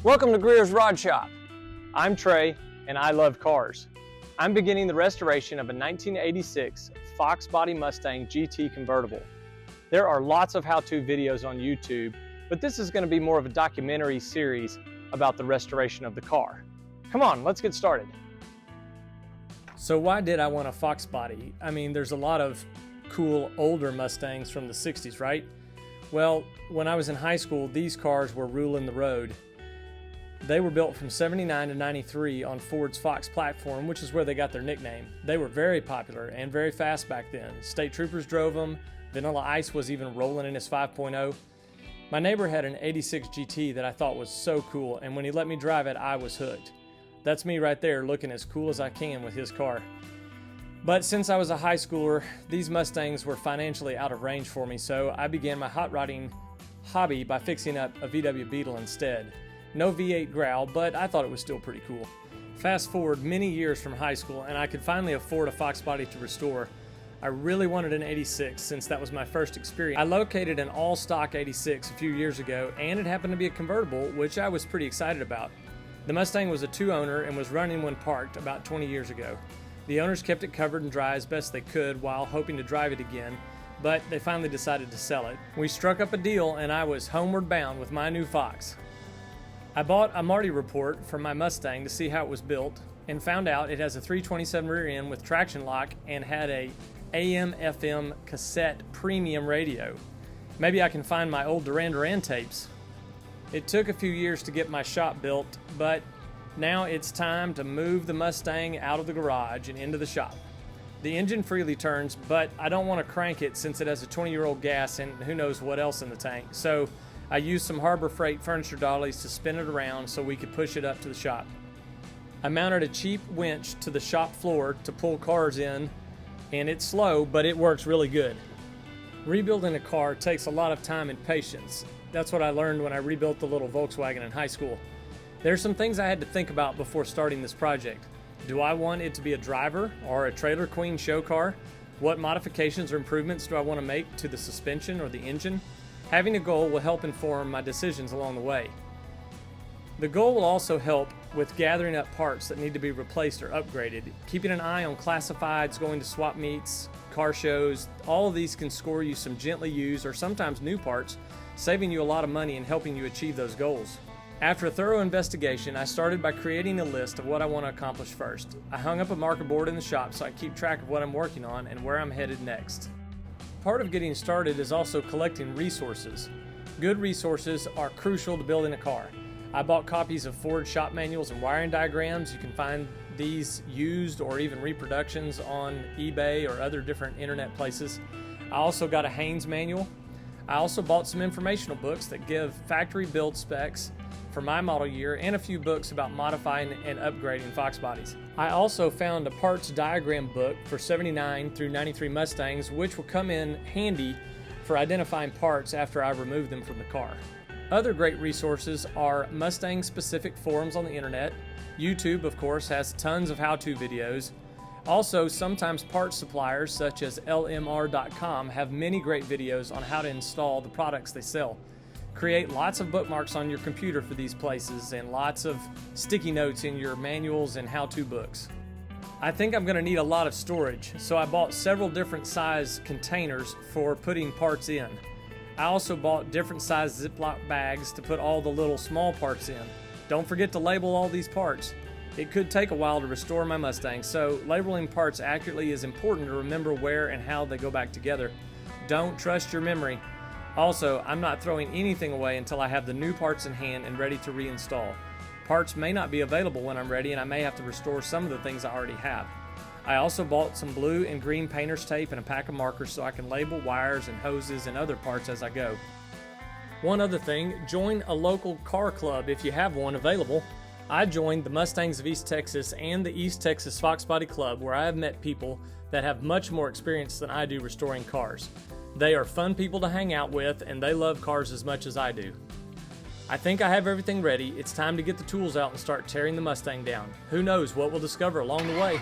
Welcome to Greer's Rod Shop. I'm Trey and I love cars. I'm beginning the restoration of a 1986 Foxbody Mustang GT Convertible. There are lots of how-to videos on YouTube, but this is going to be more of a documentary series about the restoration of the car. Come on, let's get started. So why did I want a Foxbody? I mean, there's a lot of cool older Mustangs from the 60s, right? Well, when I was in high school, these cars were ruling the road. They were built from 79 to 93 on Ford's Fox platform, which is where they got their nickname. They were very popular and very fast back then. State troopers drove them. Vanilla Ice was even rolling in his 5.0. My neighbor had an 86 GT that I thought was so cool, and when he let me drive it, I was hooked. That's me right there, looking as cool as I can with his car. But since I was a high schooler, these Mustangs were financially out of range for me, so I began my hot rodding hobby by fixing up a VW Beetle instead. No V8 growl, but I thought it was still pretty cool. Fast forward many years from high school and I could finally afford a Foxbody to restore. I really wanted an 86 since that was my first experience. I located an all-stock 86 a few years ago and it happened to be a convertible, which I was pretty excited about. The Mustang was a two-owner and was running when parked about 20 years ago. The owners kept it covered and dry as best they could while hoping to drive it again, but they finally decided to sell it. We struck up a deal and I was homeward bound with my new Fox. I bought a Marty report for my Mustang to see how it was built and found out it has a 327 rear end with traction lock and had a AM/FM cassette premium radio. Maybe I can find my old Duran Duran tapes. It took a few years to get my shop built, but now it's time to move the Mustang out of the garage and into the shop. The engine freely turns, but I don't want to crank it since it has a 20-year-old gas and who knows what else in the tank. So I used some Harbor Freight furniture dollies to spin it around so we could push it up to the shop. I mounted a cheap winch to the shop floor to pull cars in, and it's slow, but it works really good. Rebuilding a car takes a lot of time and patience. That's what I learned when I rebuilt the little Volkswagen in high school. There's some things I had to think about before starting this project. Do I want it to be a driver or a trailer queen show car? What modifications or improvements do I want to make to the suspension or the engine? Having a goal will help inform my decisions along the way. The goal will also help with gathering up parts that need to be replaced or upgraded. Keeping an eye on classifieds, going to swap meets, car shows, all of these can score you some gently used or sometimes new parts, saving you a lot of money and helping you achieve those goals. After a thorough investigation, I started by creating a list of what I want to accomplish first. I hung up a marker board in the shop so I keep track of what I'm working on and where I'm headed next. Part of getting started is also collecting resources. Good resources are crucial to building a car. I bought copies of Ford shop manuals and wiring diagrams. You can find these used or even reproductions on eBay or other different internet places. I also got a Haynes manual. I also bought some informational books that give factory build specs for my model year and a few books about modifying and upgrading Foxbodies. I also found a parts diagram book for 79 through 93 Mustangs, which will come in handy for identifying parts after I remove them from the car. Other great resources are Mustang-specific forums on the internet. YouTube, of course, has tons of how-to videos. Also, sometimes parts suppliers such as LMR.com have many great videos on how to install the products they sell. Create lots of bookmarks on your computer for these places and lots of sticky notes in your manuals and how-to books. I think I'm going to need a lot of storage, so I bought several different size containers for putting parts in. I also bought different size Ziploc bags to put all the little small parts in. Don't forget to label all these parts. It could take a while to restore my Mustang, so labeling parts accurately is important to remember where and how they go back together. Don't trust your memory. Also, I'm not throwing anything away until I have the new parts in hand and ready to reinstall. Parts may not be available when I'm ready and I may have to restore some of the things I already have. I also bought some blue and green painter's tape and a pack of markers so I can label wires and hoses and other parts as I go. One other thing, join a local car club if you have one available. I joined the Mustangs of East Texas and the East Texas Foxbody Club, where I have met people that have much more experience than I do restoring cars. They are fun people to hang out with and they love cars as much as I do. I think I have everything ready. It's time to get the tools out and start tearing the Mustang down. Who knows what we'll discover along the way.